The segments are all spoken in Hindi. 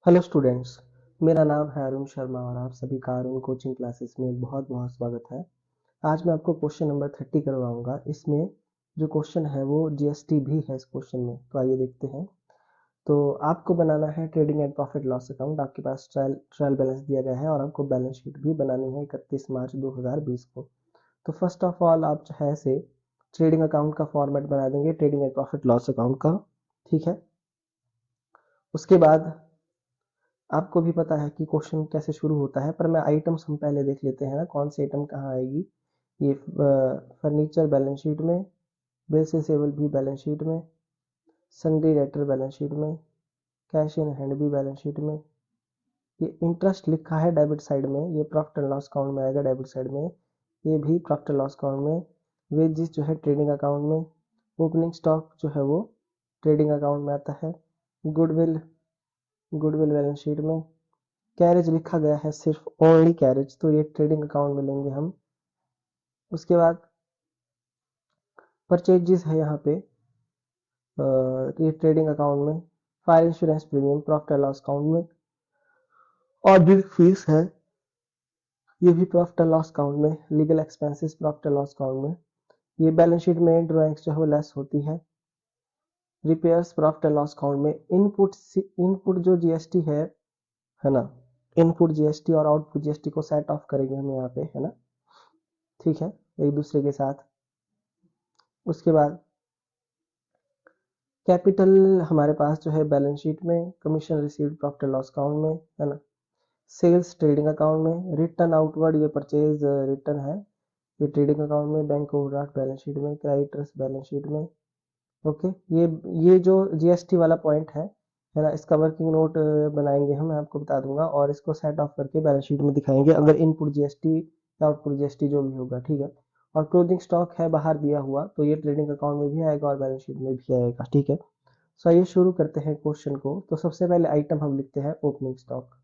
हेलो स्टूडेंट्स, मेरा नाम है अरुण शर्मा और आप सभी का अरुण कोचिंग क्लासेस में बहुत बहुत स्वागत है। आज मैं आपको क्वेश्चन नंबर 30 करवाऊंगा। इसमें जो क्वेश्चन है वो जीएसटी भी है इस क्वेश्चन में, तो आइए देखते हैं। तो आपको बनाना है trading and profit loss account. आपके पास ट्रायल बैलेंस दिया गया है और आपको बैलेंस शीट भी बनानी है 31 मार्च 2020 को। तो फर्स्ट ऑफ ऑल आप जो है से ट्रेडिंग अकाउंट का फॉर्मेट बना देंगे, trading and profit loss account का। ठीक है। उसके बाद आपको भी पता है कि क्वेश्चन कैसे शुरू होता है, पर मैं आइटम्स हम पहले देख लेते हैं ना, कौन सी आइटम कहाँ आएगी। ये फर्नीचर बैलेंस शीट में, बिल्स रिसीवेबल भी बैलेंस शीट में, सन्ड्री डेटर बैलेंस शीट में, कैश इन हैंड भी बैलेंस शीट में। ये इंटरेस्ट लिखा है डेबिट साइड में, ये प्रॉफिट एंड लॉस अकाउंट में आएगा डेबिट साइड में, ये भी प्रॉफिट एंड लॉस अकाउंट में। वेजेस जो है ट्रेडिंग अकाउंट में, ओपनिंग स्टॉक जो है वो ट्रेडिंग अकाउंट में आता है, गुडविल गुडविल बैलेंस शीट में। कैरेज लिखा गया है सिर्फ ओनली कैरेज, तो ये ट्रेडिंग अकाउंट में लेंगे हम। उसके बाद परचेजेस है यहाँ पे, ये ट्रेडिंग अकाउंट में। Fire insurance premium profit and loss account में। ऑडिट फीस है, ये भी प्रॉफिट एंड लॉस अकाउंट में। Legal expenses profit and loss account में। ये बैलेंस शीट में ड्राइंग्स जो है वो लेस होती है। Repairs profit and loss account में। इनपुट जो जीएसटी है ना, इनपुट जीएसटी और आउटपुट जीएसटी को सेट ऑफ करेंगे हम यहाँ पे, है ना। ठीक है, एक दूसरे के साथ। उसके बाद कैपिटल हमारे पास जो है बैलेंस शीट में, commission received profit and loss account में, है ना। सेल्स ट्रेडिंग अकाउंट में। रिटर्न आउटवर्ड ये परचेज रिटर्न है, ये ट्रेडिंग अकाउंट में। बैंक ओवरड्राफ्ट बैलेंस शीट में, क्रेडिटर्स बैलेंस शीट में। ओके, ये जो जीएसटी वाला पॉइंट है ना, इसका वर्किंग नोट बनाएंगे हम, मैं आपको बता दूंगा, और इसको सेट ऑफ करके बैलेंस शीट में दिखाएंगे अगर इनपुट जीएसटी या आउटपुट जीएसटी जो भी होगा। ठीक है। और क्लोजिंग स्टॉक है बाहर दिया हुआ, तो ये ट्रेडिंग अकाउंट में भी आएगा और बैलेंस शीट में भी आएगा। ठीक है। सो आइए शुरू करते हैं क्वेश्चन को। तो सबसे पहले आइटम हम लिखते हैं ओपनिंग स्टॉक।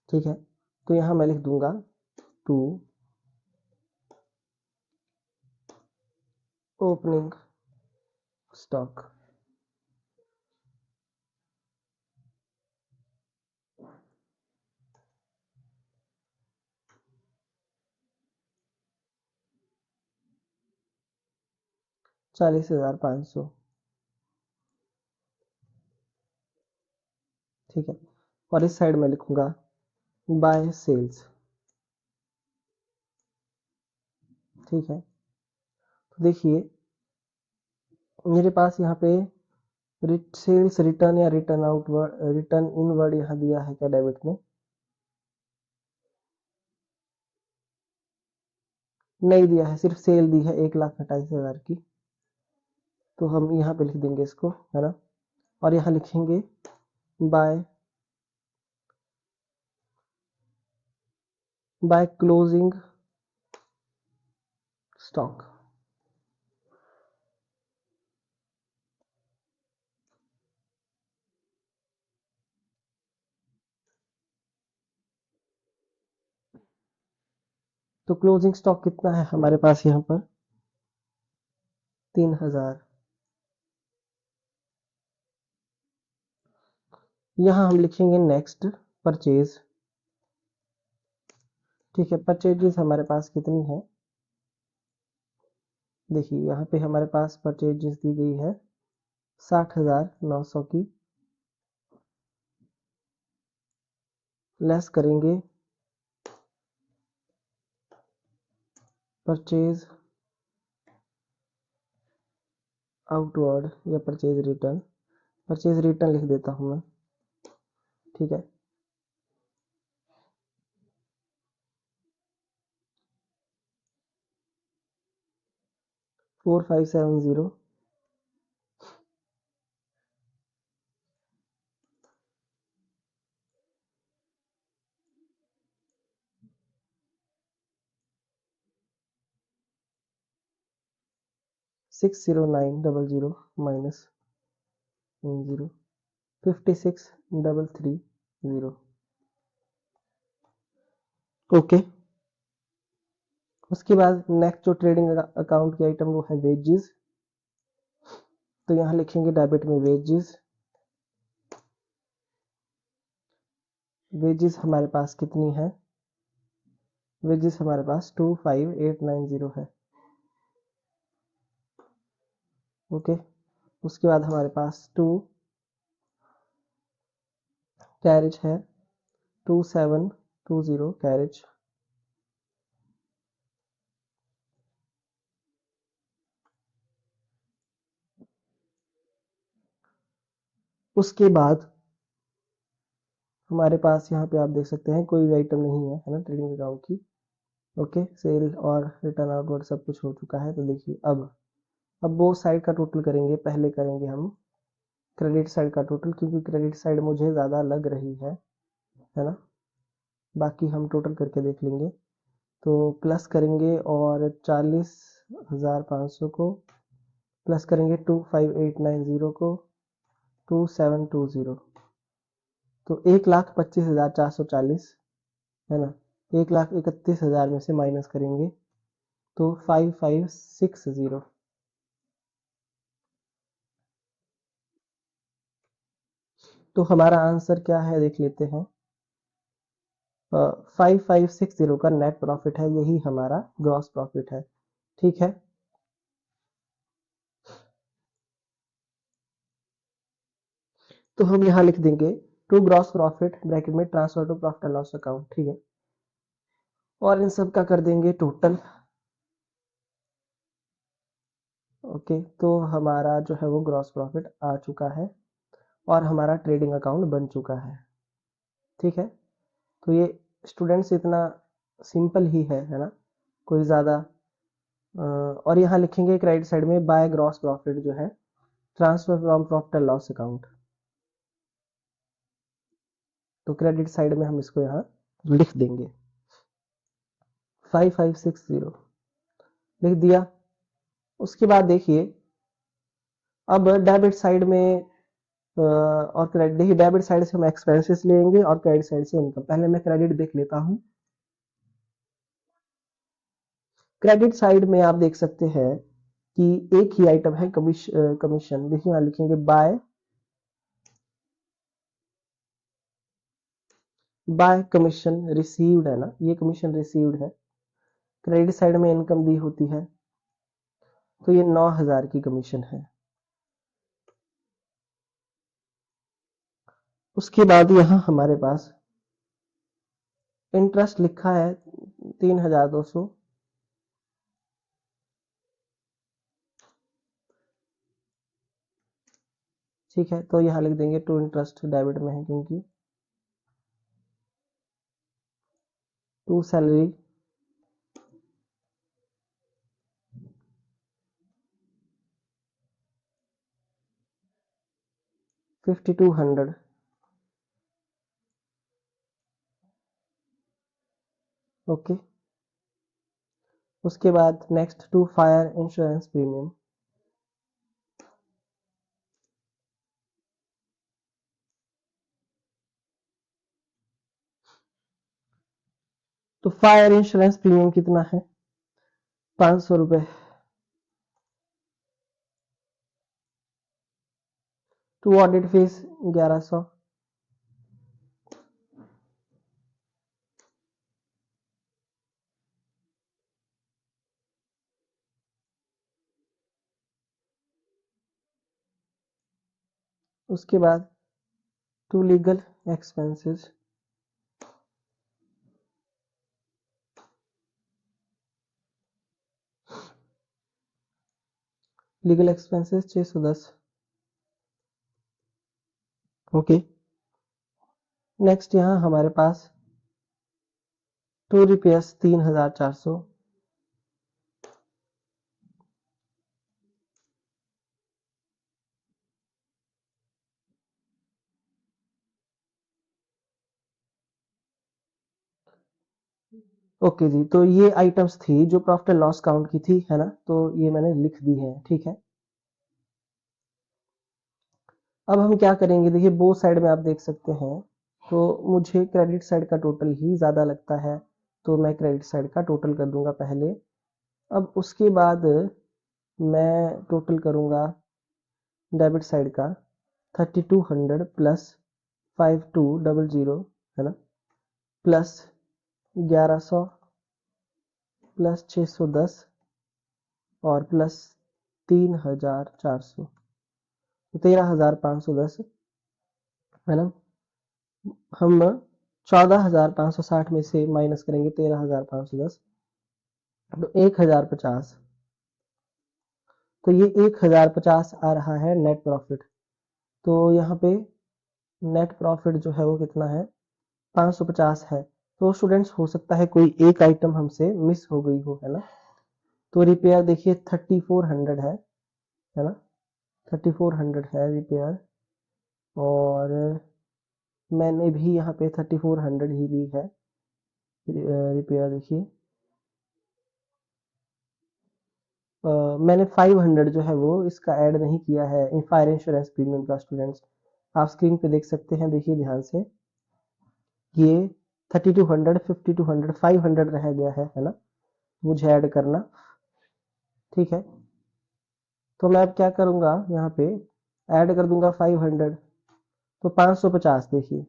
ठीक है, तो यहां मैं लिख दूंगा टू ओपनिंग स्टॉक। $40,500। ठीक है, और इस साइड में लिखूंगा बाय सेल्स। ठीक है, तो देखिए मेरे पास यहाँ पे सेल्स रिटर्न या रिटर्न आउटवर्ड, रिटर्न इनवर्ड यहाँ दिया है क्या डेबिट में? नहीं दिया है, सिर्फ सेल दी है 1,28,000 की। तो हम यहाँ पे लिख देंगे इसको, है ना। और यहाँ लिखेंगे बाय क्लोजिंग स्टॉक। तो क्लोजिंग स्टॉक कितना है हमारे पास यहाँ पर? 3,000। यहाँ हम लिखेंगे नेक्स्ट परचेज। ठीक है, परचेजेस हमारे पास कितनी है? देखिए यहाँ पे हमारे पास परचेजेस दी गई है 60,900 की। लेस करेंगे परचेज आउटवर्ड या परचेज रिटर्न। परचेज रिटर्न लिख देता हूँ मैं। ठीक है, 4570। 60900 माइनस 0, 56,330। ओके, उसके बाद नेक्स्ट जो ट्रेडिंग अकाउंट की आइटम वो है वेजेस। तो यहाँ लिखेंगे डेबिट में वेजेस। वेजेस हमारे पास कितनी है, वेजेस हमारे पास 25890 है। ओके, उसके बाद हमारे पास 2 कैरेज है, 2720 कैरेज। उसके बाद हमारे पास यहाँ पे आप देख सकते हैं कोई भी आइटम नहीं है ना ट्रेडिंग अकाउंट की। ओके, सेल और रिटर्न आउटवर्ड सब कुछ हो चुका है। तो देखिए अब वो साइड का टोटल करेंगे। पहले करेंगे हम क्रेडिट साइड का टोटल, क्योंकि क्रेडिट साइड मुझे ज़्यादा लग रही है ना। बाकी हम टोटल करके देख लेंगे। तो प्लस करेंगे और 40,500 को प्लस करेंगे 25890 को 2720, तो 1,25,440 है ना। 1,31,000 में से माइनस करेंगे तो 5560। तो हमारा आंसर क्या है देख लेते हैं। 5560 का नेट प्रॉफिट है, यही हमारा ग्रॉस प्रॉफिट है। ठीक है, तो हम यहाँ लिख देंगे टू ग्रॉस प्रॉफिट ब्रैकेट में transfer to profit and loss account. ठीक है, और इन सब का कर देंगे टोटल। ओके, तो हमारा जो है वो ग्रॉस प्रॉफिट आ चुका है और हमारा ट्रेडिंग अकाउंट बन चुका है। ठीक है, तो ये स्टूडेंट्स इतना सिंपल ही है ना, कोई ज़्यादा। और यहाँ लिखेंगे क्रेडिट साइड में बाय ग्रॉस प्रॉफिट जो है transfer from profit and loss account. तो क्रेडिट साइड में हम इसको यहाँ लिख देंगे 5560 लिख दिया। उसके बाद देखिए अब डेबिट साइड में और क्रेडिट, देखिए डेबिट साइड से हम एक्सपेंसेस लेंगे और क्रेडिट साइड से इनकम। पहले मैं क्रेडिट देख लेता हूँ। क्रेडिट साइड में आप देख सकते हैं कि एक ही आइटम है कमीशन। देखिए यहाँ लिखेंगे बाय कमीशन रिसीव्ड है ना, ये कमीशन रिसीव्ड है। क्रेडिट साइड में इनकम दी होती है, तो ये 9,000 की कमीशन है। उसके बाद यहाँ हमारे पास इंटरेस्ट लिखा है 3,200। ठीक है, तो यहाँ लिख देंगे टू इंटरेस्ट डेबिट में है, क्योंकि टू सैलरी $5,200। ओके, उसके बाद next to fire insurance premium. तो फायर इंश्योरेंस प्रीमियम कितना है, 500 रुपए। To audit fees 1100। उसके बाद to legal expenses, legal expenses 610। Okay, next यहाँ हमारे पास टू रिपेयर्स 3,400। ओके जी, तो ये आइटम्स थी जो प्रॉफिट एंड लॉस काउंट की थी, है ना। तो ये मैंने लिख दी है। ठीक है, अब हम क्या करेंगे, देखिए बोथ साइड में आप देख सकते हैं, तो मुझे क्रेडिट साइड का टोटल ही ज़्यादा लगता है, तो मैं क्रेडिट साइड का टोटल कर दूंगा पहले। अब उसके बाद मैं टोटल करूंगा डेबिट साइड का 3,200 प्लस 5,200, है ना। प्लस 1100 प्लस 610 और प्लस 3400, तो 13510 है ना। हम 14560 में से माइनस करेंगे 13510, तो 1050, तो ये 1050 आ रहा है नेट प्रॉफिट। तो यहाँ पे नेट प्रॉफिट जो है वो कितना है, 550 है। तो स्टूडेंट्स हो सकता है कोई एक आइटम हमसे मिस हो गई हो, है ना। तो रिपेयर देखिए 3400 है ना, 3400 है रिपेयर, और मैंने भी यहाँ पे 3400 ही ली है रिपेयर। देखिए मैंने 500 जो है वो इसका ऐड नहीं किया है फायर इंश्योरेंस प्रीमियम का। स्टूडेंट्स आप स्क्रीन पे देख सकते हैं, देखिए ध्यान से, ये 3200, 5200, 500 रह गया है ना, मुझे ऐड करना। ठीक है, तो मैं अब क्या करूंगा, यहाँ पे ऐड कर दूंगा 500, तो 550 देखिए,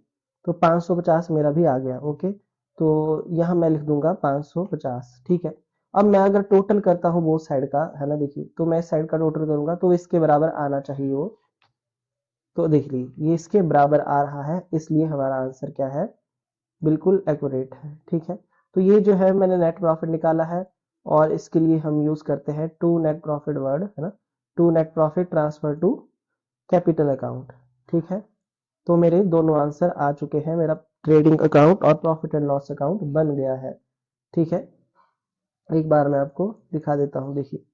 तो 550 मेरा भी आ गया। ओके, तो यहाँ मैं लिख दूंगा 550। ठीक है, अब मैं अगर टोटल करता हूँ वो साइड का, है ना, देखिए, तो मैं इस साइड का टोटल करूंगा तो इसके बराबर आना चाहिए वो। तो देख लीजिए ये इसके बराबर आ रहा है, इसलिए हमारा आंसर क्या है, बिल्कुल एक्यूरेट है। ठीक है, तो ये जो है मैंने नेट प्रॉफिट निकाला है, और इसके लिए हम यूज करते हैं टू नेट प्रॉफिट वर्ड, है ना, to net profit transfer to capital account. ठीक है, तो मेरे दोनों आंसर आ चुके हैं, मेरा ट्रेडिंग अकाउंट और प्रॉफिट एंड लॉस अकाउंट बन गया है। ठीक है, एक बार मैं आपको दिखा देता हूं, देखिए।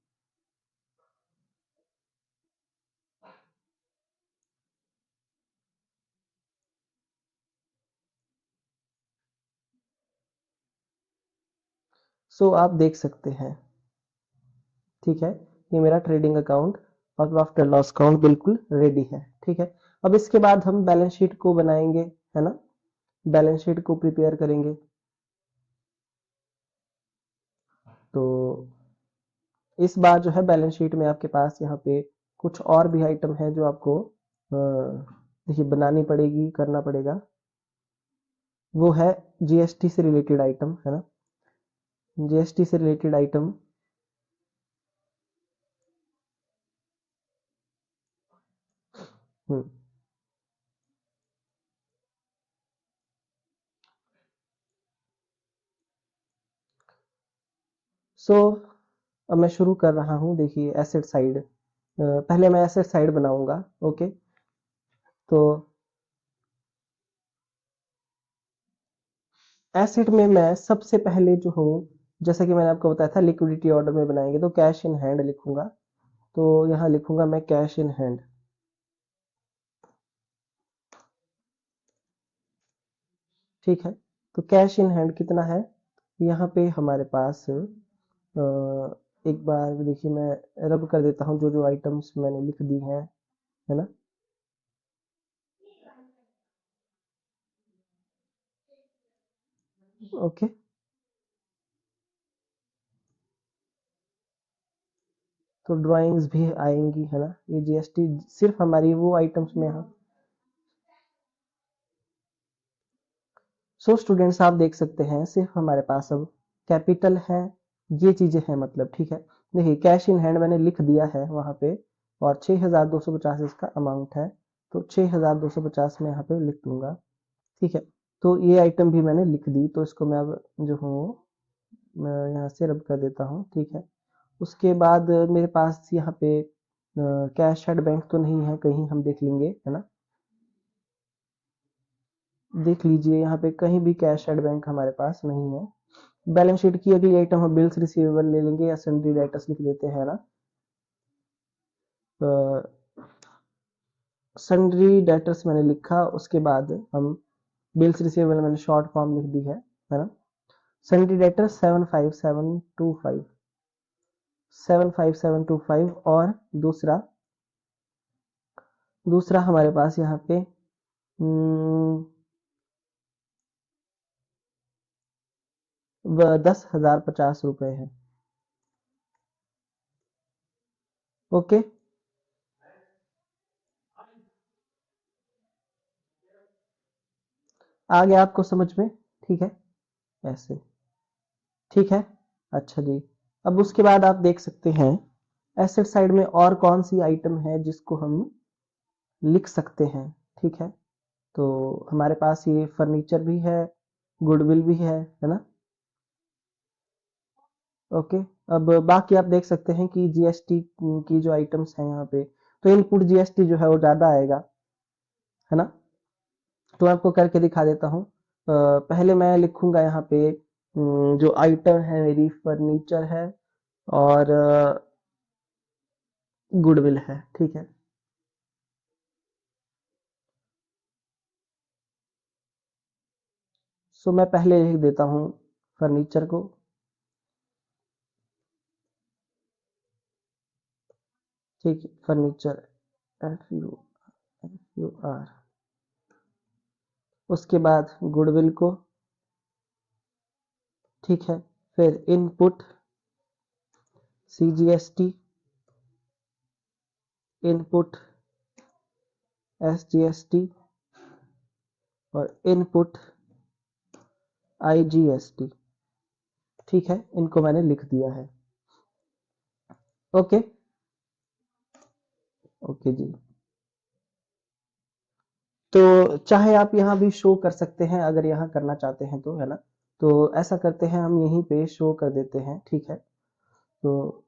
सो आप देख सकते हैं, ठीक है, ये मेरा ट्रेडिंग अकाउंट और प्रॉफिट एंड लॉस अकाउंट बिल्कुल रेडी है। ठीक है, अब इसके बाद हम बैलेंस शीट को बनाएंगे, है ना, बैलेंस शीट को प्रिपेयर करेंगे। तो इस बार जो है बैलेंस शीट में आपके पास यहाँ पे कुछ और भी आइटम है जो आपको देखिए बनानी पड़ेगी, करना पड़ेगा। वो है जीएसटी से रिलेटेड आइटम, है ना, जीएसटी से रिलेटेड आइटम। हम्म सो अब मैं शुरू कर रहा हूँ, देखिए एसेट साइड। पहले मैं एसेट साइड बनाऊंगा। ओके, तो एसेट में मैं सबसे पहले जो हूँ, जैसा कि मैंने आपको बताया था लिक्विडिटी ऑर्डर में बनाएंगे, तो कैश इन हैंड लिखूंगा। तो यहाँ लिखूंगा मैं कैश इन हैंड। ठीक है, तो कैश इन हैंड कितना है, यहाँ पे हमारे पास एक बार देखिए मैं रब कर देता हूँ जो जो आइटम्स मैंने लिख दी हैं, है ना। ओके, तो ड्राइंग्स भी आएंगी, है ना, ये जीएसटी सिर्फ हमारी वो आइटम्स में है। सो स्टूडेंट्स आप देख सकते हैं सिर्फ हमारे पास अब कैपिटल है, ये चीजें हैं, मतलब। ठीक है, देखिए कैश इन हैंड मैंने लिख दिया है वहां पे, और 6250 इसका अमाउंट है, तो 6250 में यहाँ पे लिख दूंगा। ठीक है, तो ये आइटम भी मैंने लिख दी, तो इसको मैं अब जो हूँ मैं यहाँ से रब कर देता हूँ। ठीक है, उसके बाद मेरे पास यहाँ पे कैश एट बैंक तो नहीं है, कहीं हम देख लेंगे, है ना, देख लीजिए यहाँ पे कहीं भी कैश एट बैंक हमारे पास नहीं है। बैलेंस शीट की अगली आइटम हम बिल्स रिसीवेबल ले लेंगे, या सन्ड्री डेटर्स लिख देते हैं ना। सन्ड्री डेटर्स मैंने लिखा, उसके बाद हम बिल्स रिसीवेबल मैंने शॉर्ट फॉर्म लिख दी है ना। सन्ड्री डेटर 75725, 75725, और दूसरा दूसरा हमारे पास यहाँ पे 10,050 रुपए है। ओके, आ गया आपको समझ में। ठीक है, ऐसे, ठीक है। अच्छा जी, अब उसके बाद आप देख सकते हैं एसेट साइड में और कौन सी आइटम है जिसको हम लिख सकते हैं। ठीक है, तो हमारे पास ये फर्नीचर भी है, गुडविल भी है ना। ओके, अब बाकी आप देख सकते हैं कि जीएसटी की जो आइटम्स हैं यहाँ पे, तो इनपुट जीएसटी जो है वो ज्यादा आएगा, है ना। तो मैं आपको करके दिखा देता हूँ। पहले मैं लिखूंगा यहाँ पे जो आइटम है मेरी फर्नीचर है और गुडविल है, ठीक है। सो मैं पहले लिख देता हूँ फर्नीचर को, ठीक है, फर्नीचर, FUR। उसके बाद गुडविल को, ठीक है। फिर इनपुट CGST, इनपुट SGST और इनपुट IGST, ठीक है। इनको मैंने लिख दिया है। ओके, ओके जी। तो चाहे आप यहाँ भी शो कर सकते हैं अगर यहाँ करना चाहते हैं तो, है ना। तो ऐसा करते हैं, हम यहीं पे शो कर देते हैं, ठीक है। तो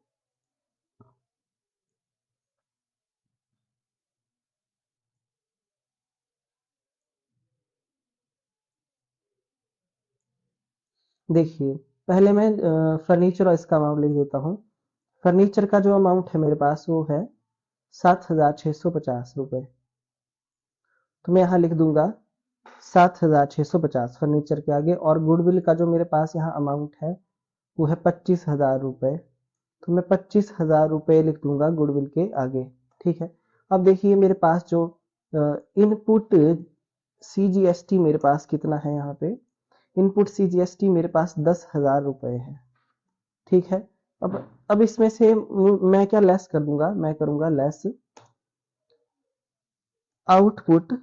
देखिए, पहले मैं फर्नीचर और इसका अमाउंट लिख देता हूँ। फर्नीचर का जो अमाउंट है मेरे पास वो है 7,650 रुपये। तो मैं यहाँ लिख दूंगा 7,650 फर्नीचर के आगे, और गुडविल का जो मेरे पास यहाँ अमाउंट है वो है 25,000 रुपये। तो मैं 25,000 रुपये लिख दूंगा गुडविल के आगे, ठीक है। अब देखिए मेरे पास जो इनपुट CGST मेरे पास कितना है यहाँ पे, इनपुट CGST मेरे पास 10,000 रुपये है, ठीक है। अब इसमें से मैं क्या लेस कर दूंगा, मैं करूंगा लेस आउटपुट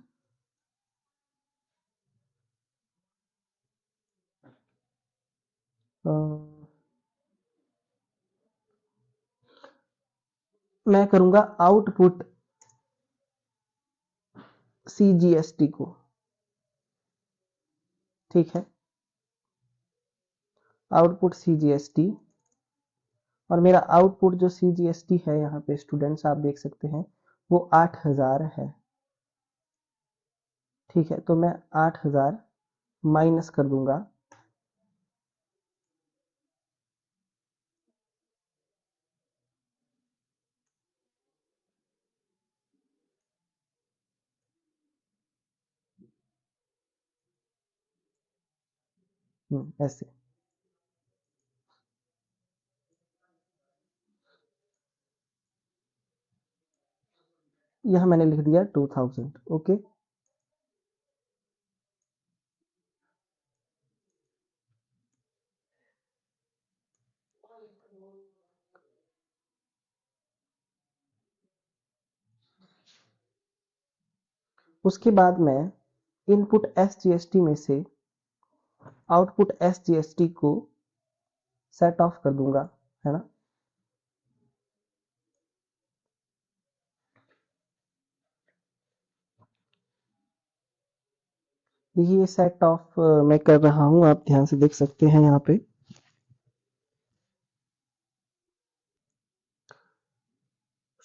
मैं करूंगा आउटपुट CGST को, ठीक है। आउटपुट CGST, और मेरा आउटपुट जो CGST है यहाँ पे स्टूडेंट्स आप देख सकते हैं वो 8,000 है, ठीक है। तो मैं 8,000 माइनस कर दूंगा ऐसे। यह मैंने लिख दिया 2,000, ओके। उसके बाद मैं इनपुट SGST में से आउटपुट SGST को सेट ऑफ कर दूंगा, है ना। देखिए ये सेट ऑफ मैं कर रहा हूं, आप ध्यान से देख सकते हैं यहाँ पे।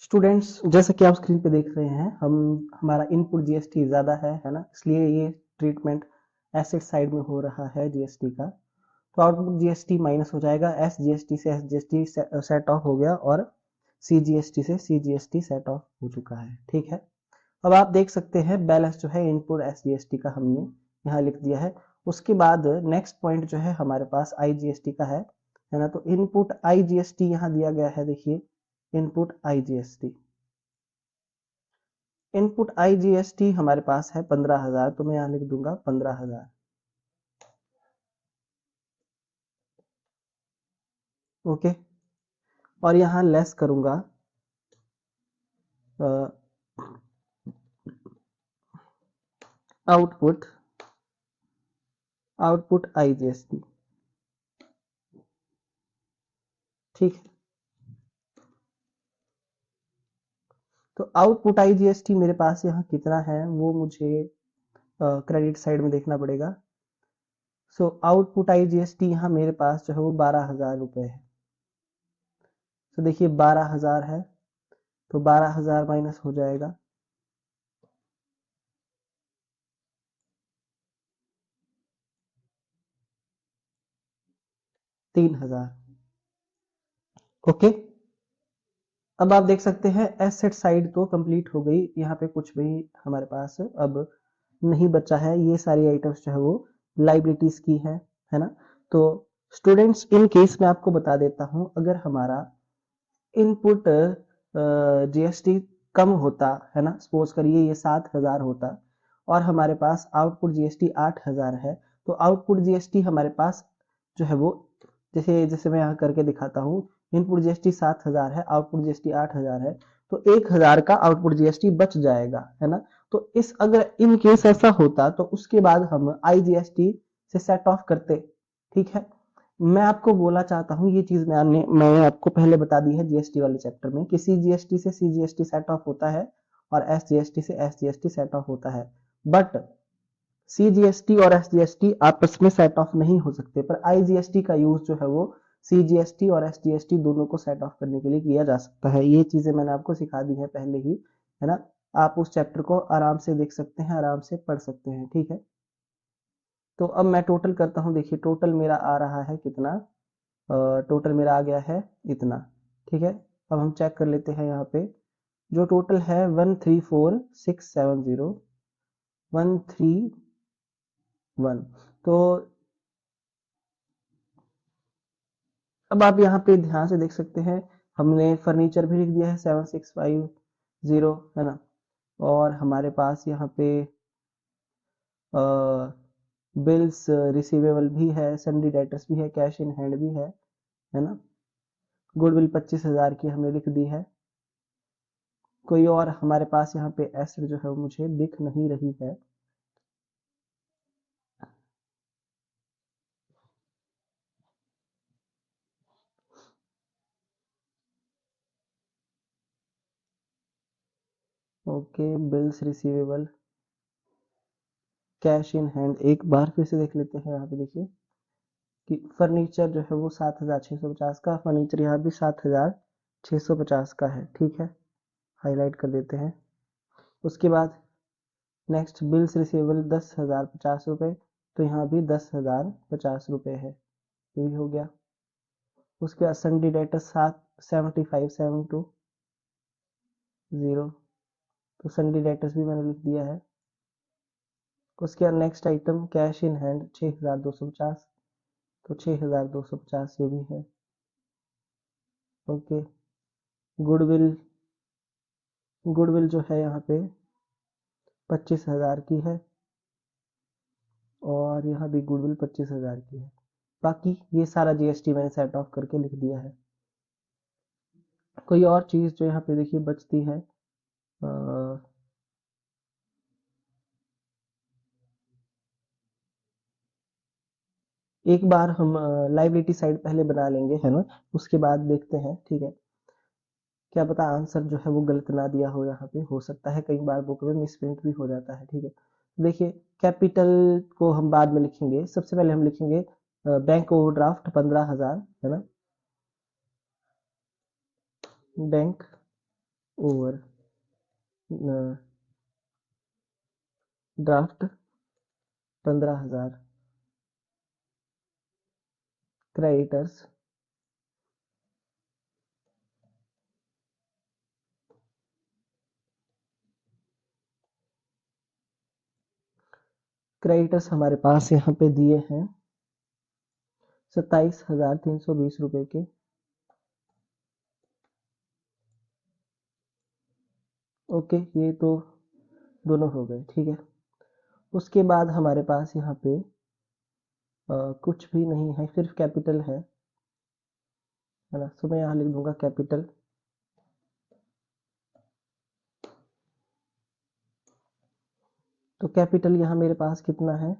स्टूडेंट्स जैसा कि आप स्क्रीन पे देख रहे हैं, हम हमारा इनपुट GST ज्यादा है ना, इसलिए ये ट्रीटमेंट एसेट साइड में हो रहा है GST का। तो आउटपुट GST माइनस हो जाएगा, SGST से SGST सेट ऑफ हो गया और CGST से CGST सेट ऑफ हो चुका है, ठीक है। अब आप देख सकते हैं बैलेंस जो है इनपुट SGST का हमने यहाँ लिख दिया है। उसके बाद नेक्स्ट पॉइंट जो है हमारे पास IGST का है ना। तो इनपुट IGST यहाँ दिया गया है, देखिए इनपुट IGST, इनपुट IGST हमारे पास है 15,000, तो मैं यहाँ लिख दूंगा 15,000, ओके। और यहाँ लेस करूंगा आउटपुट आउटपुट IGST, ठीक है। तो आउटपुट IGST मेरे पास यहाँ कितना है वो मुझे क्रेडिट साइड में देखना पड़ेगा। सो आउटपुट IGST यहाँ मेरे पास जो है वो 12,000 रुपये है। तो देखिए 12,000 है, तो 12,000 माइनस हो जाएगा 3,000। ओके, अब आप देख सकते हैं एसेट साइड तो कंप्लीट हो गई, यहाँ पे कुछ भी हमारे पास अब नहीं बचा है। ये सारी आइटम्स जो है वो लाइबिलिटीज की है ना। तो स्टूडेंट्स, इन केस में आपको बता देता हूं, अगर हमारा इनपुट GST कम होता है ना, सपोज करिए ये 7,000 होता और हमारे पास आउटपुट GST 8,000 है, तो आउटपुट GST हमारे पास जो है वो, जैसे जैसे मैं यहाँ करके दिखाता हूँ, इनपुट GST 7,000 है, आउटपुट GST 8,000 है, तो 1,000 का आउटपुट GST बच जाएगा, है ना। तो इस अगर इन केस ऐसा होता तो उसके बाद हम IGST से सेट ऑफ करते, ठीक है। मैं आपको बोलना चाहता हूँ ये चीज मैंने आपको पहले बता दी है जीएसटी वाले चैप्टर में कि CGST से CGST सेट ऑफ होता है और SGST से SGST सेट ऑफ होता है, बट CGST और SGST आपस में सेट ऑफ नहीं हो सकते, पर IGST का यूज जो है वो CGST और SGST दोनों को सेट ऑफ करने के लिए किया जा सकता है। ये चीजें मैंने आपको सिखा दी है पहले ही, है ना। आप उस चैप्टर को आराम से देख सकते हैं, आराम से पढ़ सकते हैं, ठीक है। तो अब मैं टोटल करता हूँ, देखिए टोटल मेरा आ रहा है कितना, टोटल मेरा आ गया है इतना, ठीक है। अब हम चेक कर लेते हैं यहाँ पे, जो टोटल है 134,670,131। तो अब आप यहाँ पे ध्यान से देख सकते हैं, हमने फर्नीचर भी लिख दिया है 7,650, है ना। और हमारे पास यहाँ पे बिल्स रिसीवेबल भी है, सन्डी डेटर्स भी है, कैश इन हैंड भी है ना। गुडविल 25,000 की हमने लिख दी है। कोई और हमारे पास यहाँ पे एसेट जो है वो मुझे दिख नहीं रही है। Okay, bills receivable, cash in hand, एक बार फिर से देख लेते हैं। यहाँ पे देखिए कि फर्नीचर जो है वो 7,650 का, फर्नीचर यहाँ भी 7,650 का है, ठीक है। हाईलाइट कर देते हैं। उसके बाद नेक्स्ट बिल्स रिसीवेबल 10,050 रुपये, तो यहाँ भी 10,050 रुपये है, ये भी हो गया। उसके बाद सन्डी डेटर 75,720, तो सन्डी डेटर्स भी मैंने लिख दिया है। उसके बाद next item cash in hand 6,250, तो 6,250 ये भी है। ओके, गुडविल, गुडविल जो है यहाँ पे 25,000 की है, और यहाँ भी गुडविल 25,000 की है। बाकी ये सारा GST मैंने सेट ऑफ करके लिख दिया है। कोई और चीज जो यहाँ पे देखिए बचती है, एक बार हम लाइबिलिटी साइड पहले बना लेंगे, है ना, उसके बाद देखते हैं, ठीक है। क्या पता आंसर जो है वो गलत ना दिया हो, यहाँ पे हो सकता है, कई बार बुक में मिसप्रिंट भी हो जाता है, ठीक है। देखिए कैपिटल को हम बाद में लिखेंगे, सबसे पहले हम लिखेंगे बैंक ओवरड्राफ्ट 15,000, है ना। Bank over draft 15,000, creditors creditors हमारे पास यहाँ पे दिए हैं 27,320 रुपए के। ओके, ये तो दोनों हो गए, ठीक है। उसके बाद हमारे पास यहाँ पे कुछ भी नहीं है, सिर्फ कैपिटल है ना। तो मैं यहाँ लिख दूंगा कैपिटल। तो कैपिटल यहाँ मेरे पास कितना है,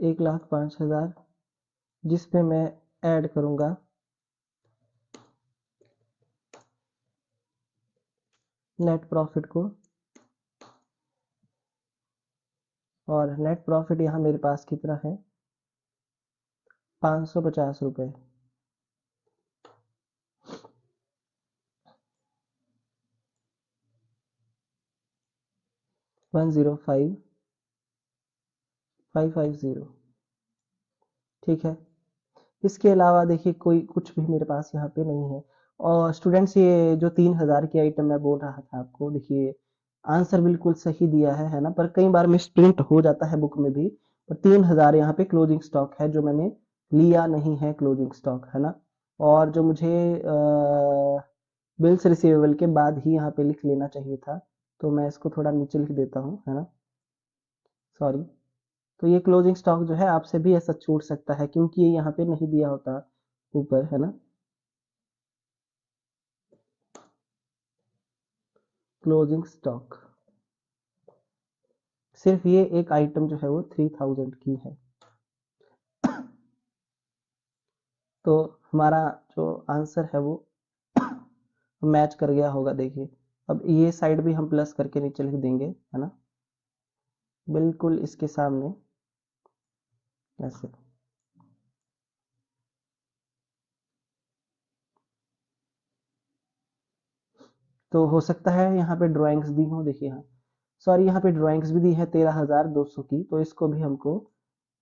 1,05,000, जिसपे मैं ऐड करूंगा नेट प्रॉफिट को, और नेट प्रॉफिट यहाँ मेरे पास कितना है, 550 रुपये। 105,550, ठीक है। इसके अलावा देखिए कोई कुछ भी मेरे पास यहाँ पे नहीं है। और स्टूडेंट्स, ये जो 3,000 की आइटम मैं बोल रहा था आपको, देखिए आंसर बिल्कुल सही दिया है ना, पर कई बार मिस प्रिंट हो जाता है बुक में भी। पर 3,000 यहाँ पे क्लोजिंग स्टॉक है, जो मैंने लिया नहीं है क्लोजिंग स्टॉक, है ना। और जो मुझे बिल्स रिसीवेबल के बाद ही यहाँ पे लिख लेना चाहिए था, तो मैं इसको थोड़ा नीचे लिख देता हूँ, है ना, सॉरी। तो ये क्लोजिंग स्टॉक जो है आपसे भी ऐसा छूट सकता है, क्योंकि ये यहाँ पे नहीं दिया होता ऊपर, है ना। क्लोजिंग स्टॉक, सिर्फ ये एक आइटम जो है वो 3,000 की है। तो हमारा जो आंसर है वो मैच कर गया होगा। देखिए अब ये साइड भी हम प्लस करके नीचे लिख देंगे, है ना, बिल्कुल इसके सामने ऐसे। तो हो सकता है यहाँ पे ड्राइंग्स दी हो, देखिए हाँ, सॉरी, यहाँ पे ड्राइंग्स भी दी है 13,200 की, तो इसको भी हमको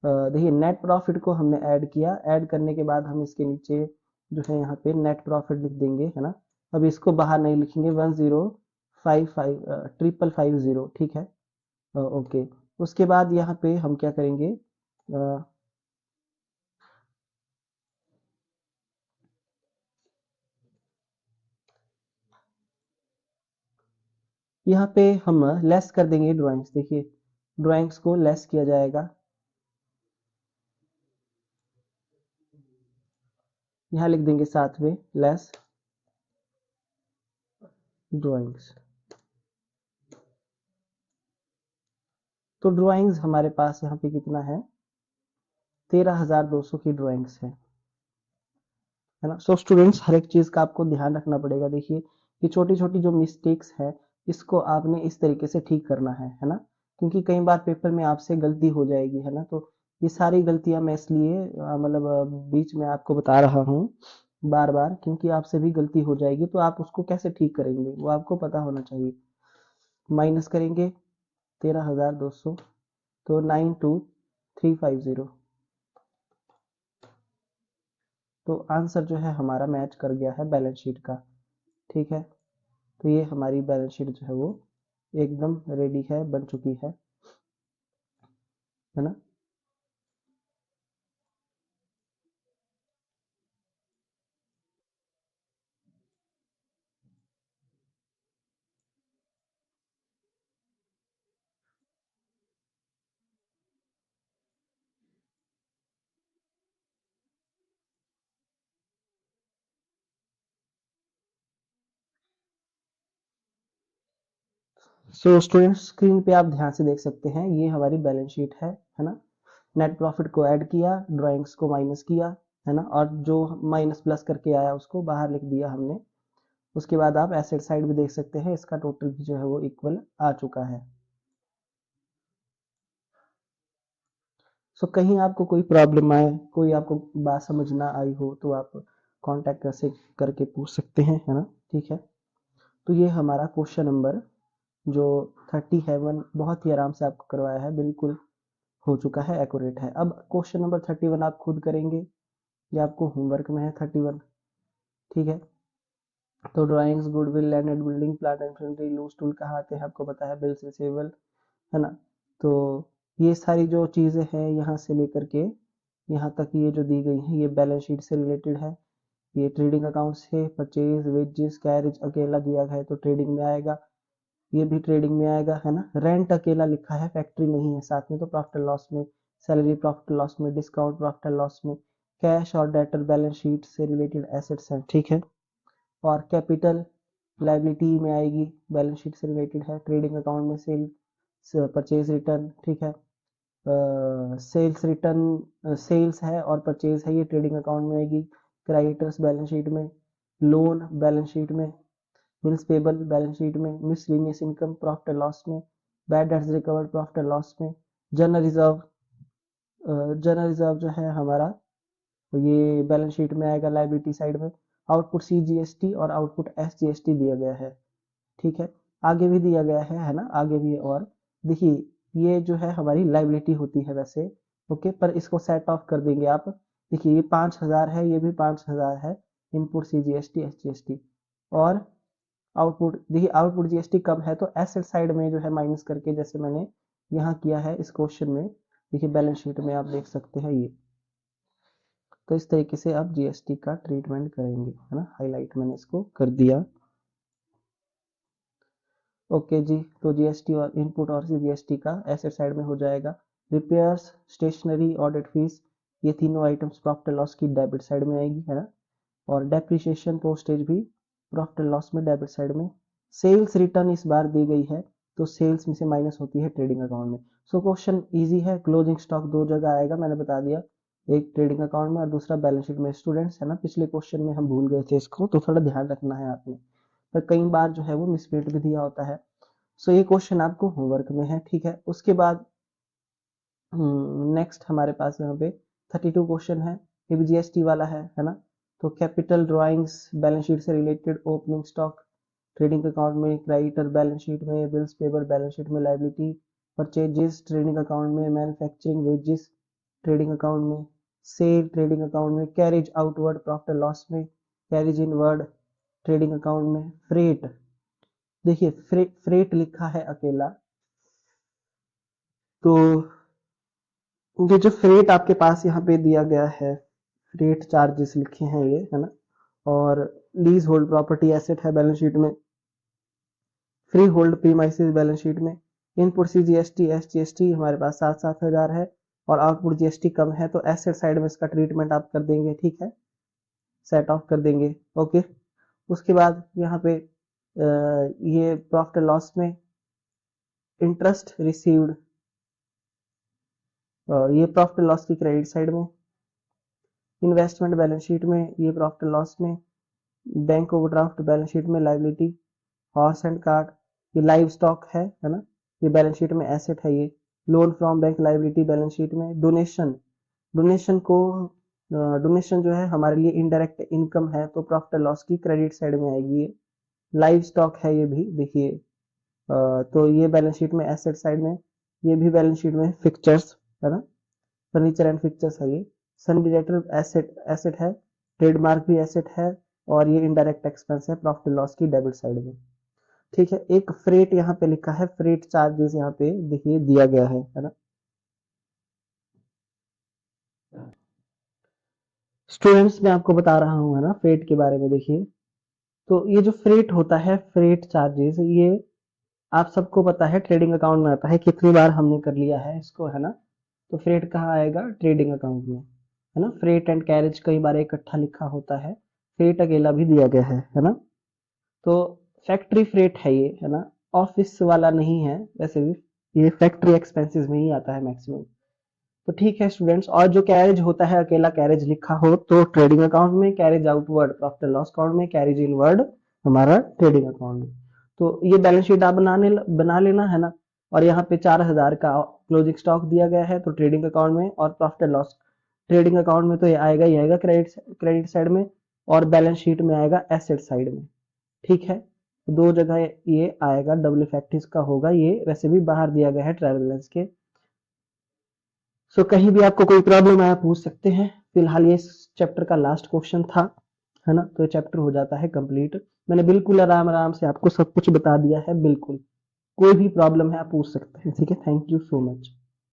देखिए नेट प्रॉफिट को हमने ऐड किया, ऐड करने के बाद हम इसके नीचे जो है यहाँ पे नेट प्रॉफिट लिख देंगे, है ना। अब इसको बाहर नहीं लिखेंगे, 1,055,550, ठीक है। ओके, उसके बाद यहाँ पे हम क्या करेंगे, अ, यहाँ पे हम लेस कर देंगे ड्राइंग्स। देखिए ड्राइंग्स को लेस किया जाएगा, यहाँ लिख देंगे साथ में लेस ड्राइंग्स। तो ड्राइंग्स हमारे पास यहाँ पे कितना है, 13,200 की ड्राइंग्स है ना। सो स्टूडेंट्स, हर एक चीज का आपको ध्यान रखना पड़ेगा। देखिए ये छोटी छोटी जो मिस्टेक्स है, इसको आपने इस तरीके से ठीक करना है ना, क्योंकि कई बार पेपर में आपसे गलती हो जाएगी, है ना। तो ये सारी गलतियां मैं इसलिए मतलब बीच में आपको बता रहा हूँ बार बार, क्योंकि आपसे भी गलती हो जाएगी, तो आप उसको कैसे ठीक करेंगे वो आपको पता होना चाहिए। माइनस करेंगे 13,200, तो 92,350, तो आंसर जो है हमारा मैच कर गया है बैलेंस शीट का, ठीक है। तो ये हमारी बैलेंस शीट जो है वो एकदम रेडी है, बन चुकी है ना। सो स्टूडेंट्स, स्क्रीन पे आप ध्यान से देख सकते हैं, ये हमारी बैलेंस शीट है ना। नेट प्रॉफिट को ऐड किया, ड्राइंग्स को माइनस किया, है ना, और जो माइनस प्लस करके आया उसको बाहर लिख दिया हमने। उसके बाद आप एसेट साइड भी देख सकते हैं, इसका टोटल भी जो है वो इक्वल आ चुका है। सो कहीं आपको कोई प्रॉब्लम आए, कोई आपको बात समझ ना आई हो, तो आप कांटेक्ट कैसे करके पूछ सकते हैं, है ना, ठीक है। तो ये हमारा क्वेश्चन नंबर जो 37 बहुत ही आराम से आपको करवाया है, बिल्कुल हो चुका है, एक्यूरेट है। अब क्वेश्चन नंबर 31 आप खुद करेंगे, ये आपको होमवर्क में है 31, ठीक है। तो drawings, goodwill, land and building, plant and machinery, loose tool कहाँ आते हैं आपको पता है, बिल्स रिसीवेबल, है ना। तो ये सारी जो चीज़ें हैं यहाँ से लेकर के यहाँ तक ये जो दी गई हैं, ये बैलेंस शीट से रिलेटेड है। ये ट्रेडिंग अकाउंट से परचेज, वेजेस, कैरेज अकेला दिया गया है तो ट्रेडिंग में आएगा, ये भी ट्रेडिंग में आएगा, है ना। रेंट अकेला लिखा है, फैक्ट्री नहीं है साथ में, तो प्रॉफिट एंड लॉस में, सैलरी प्रॉफिट एंड लॉस में, डिस्काउंट प्रॉफिट एंड लॉस में, कैश और डेटर बैलेंस शीट से रिलेटेड एसेट्स हैं, ठीक है। और कैपिटल लाइबिलिटी में आएगी, बैलेंस शीट से रिलेटेड है। ट्रेडिंग अकाउंट में सेल परचेज रिटर्न, ठीक है। सेल्स रिटर्न, सेल्स है और परचेज है, ये ट्रेडिंग अकाउंट में आएगी। क्रेडिटर्स बैलेंस शीट में, लोन बैलेंस शीट में, बिल्स पेबल बैलेंस शीट में, miscellaneous income profit and loss में, bad debts recovered profit and loss में, जनरल रिजर्व, जनरल रिजर्व जो है हमारा, तो ये बैलेंस शीट में आएगा लाइबिलिटी साइड में। आउटपुट CGST और आउटपुट SGST दिया गया है, ठीक है। आगे भी दिया गया है ना, आगे भी। और देखिए ये जो है हमारी लाइबिलिटी होती है वैसे, ओके, पर इसको सेट ऑफ कर देंगे आप। देखिए ये 5000 है, ये भी 5000 है, इनपुट CGST SGST। और आउटपुट, देखिए आउटपुट GST कम है तो एसेट साइड में जो है माइनस करके, जैसे मैंने यहाँ किया है इस क्वेश्चन में, देखिए बैलेंस शीट में आप देख सकते हैं ये। तो इस तरीके से आप GST का ट्रीटमेंट करेंगे, है ना, हाईलाइट मैंने इसको कर दिया। ओके जी, तो GST और इनपुट और CGST का एसेट साइड में हो जाएगा। रिपेयर्स, स्टेशनरी, ऑडिट फीस, ये तीनों आइटम्स प्रॉफिट एंड लॉस की डेबिट साइड में आएगी, है ना। और डेप्रिसिएशन पोस्टेज भी प्रॉफिट एंड लॉस में डेबिट साइड में। सेल्स रिटर्न इस बार दी गई है तो सेल्स में से माइनस होती है ट्रेडिंग अकाउंट में। सो क्वेश्चन इजी है, क्लोजिंग स्टॉक दो जगह आएगा, मैंने बता दिया, एक ट्रेडिंग अकाउंट में और दूसरा बैलेंस शीट में। स्टूडेंट्स, है ना, पिछले क्वेश्चन में हम भूल गए थे इसको, तो थोड़ा ध्यान रखना है आपने, पर कई बार जो है वो मिसप्रिंट भी दिया होता है। सो ये क्वेश्चन आपको होमवर्क में है, ठीक है। उसके बाद नेक्स्ट हमारे पास यहाँ पे 32 क्वेश्चन है, ये भी GST वाला है ना। तो कैपिटल ड्राइंग्स बैलेंस शीट से related, opening stock trading account में, क्रेडिटर बैलेंस शीट में, बिल्स पेबल बैलेंस शीट में, लाइबिलिटी, परचेजेस ट्रेडिंग अकाउंट में, मैन्युफैक्चरिंग वेजेस ट्रेडिंग अकाउंट में, सेल ट्रेडिंग अकाउंट में, कैरेज आउटवर्ड प्रॉफिट लॉस में, कैरेज इनवर्ड ट्रेडिंग अकाउंट में, फ्रेट, देखिए फ्रेट लिखा है अकेला, तो ये जो फ्रेट आपके पास यहाँ पे दिया गया है, फ्रेट चार्जेस लिखे हैं ये, है ना। और लीज होल्ड प्रॉपर्टी एसेट है बैलेंस शीट में, free hold premises balance sheet में, इनपुट CGST SGST हमारे पास 7,000 है और आउटपुट GST कम है, तो एसेट साइड में इसका ट्रीटमेंट आप कर देंगे, ठीक है, सेट ऑफ कर देंगे, ओके। उसके बाद यहाँ पे ये प्रॉफिट लॉस में इंटरेस्ट रिसीव्ड, ये प्रॉफिट लॉस की क्रेडिट साइड में, इन्वेस्टमेंट बैलेंस शीट में, ये प्रॉफिट लॉस में, बैंक ओवरड्राफ्ट बैलेंस शीट में, लाइबिलिटी, हॉर्स एंड कार्ट, ये लाइव स्टॉक है ना, ये बैलेंस शीट में एसेट है ये, loan from bank liability balance sheet में, डोनेशन, डोनेशन जो है हमारे लिए इनडायरेक्ट इनकम है तो प्रॉफिट लॉस की क्रेडिट साइड में आएगी ये। लाइव स्टॉक है ये भी, देखिए तो ये बैलेंस शीट में एसेट साइड में, ये भी बैलेंस शीट में फिक्चर्स, है ना, फर्नीचर एंड फिक्चर्स है ये। सन डायरेक्टर एसेट है, ट्रेडमार्क भी एसेट है, और ये इनडायरेक्ट एक्सपेंस है प्रॉफिट लॉस की डेबिट साइड में, ठीक है। एक फ्रेट यहाँ पे लिखा है, फ्रेट चार्जेस यहाँ पे देखिए दिया गया है ना। स्टूडेंट्स मैं आपको बता रहा हूँ, है ना, फ्रेट के बारे में। देखिए तो ये जो फ्रेट होता है, फ्रेट चार्जेस, ये आप सबको पता है ट्रेडिंग अकाउंट में आता है, कितनी बार हमने कर लिया है इसको, है ना। तो फ्रेट कहाँ आएगा, ट्रेडिंग अकाउंट में, है ना। फ्रेट एंड कैरेज कई बार इकट्ठा लिखा होता है, फ्रेट अकेला भी दिया गया है ना। तो फैक्ट्री फ्रेट है ये, है ना, ऑफिस वाला नहीं है वैसे भी, ये फैक्ट्री एक्सपेंसेस में ही आता है मैक्सिमम। तो ठीक है स्टूडेंट्स, और जो कैरेज होता है अकेला कैरेज लिखा हो तो ट्रेडिंग अकाउंट में, carriage outward profit and loss account में, कैरेज इनवर्ड हमारा ट्रेडिंग अकाउंट में। तो ये बैलेंस शीट आप बना लेना, है ना। और यहाँ पे 4,000 का क्लोजिंग स्टॉक दिया गया है तो ट्रेडिंग अकाउंट में, और profit and loss trading account में तो ये आएगा ही आएगा क्रेडिट साइड में, और बैलेंस शीट में आएगा एसेट साइड में, ठीक है। दो जगह ये आएगा, डबल इफेक्ट इसका होगा, ये वैसे भी बाहर दिया गया है ट्रेवल बैलेंस के। सो कहीं भी आपको कोई प्रॉब्लम है आप पूछ सकते हैं। फिलहाल ये चैप्टर का लास्ट क्वेश्चन था, है ना, तो ये चैप्टर हो जाता है कंप्लीट। मैंने बिल्कुल आराम आराम से आपको सब कुछ बता दिया है, बिल्कुल कोई भी प्रॉब्लम है आप पूछ सकते हैं, ठीक है। Thank you so much.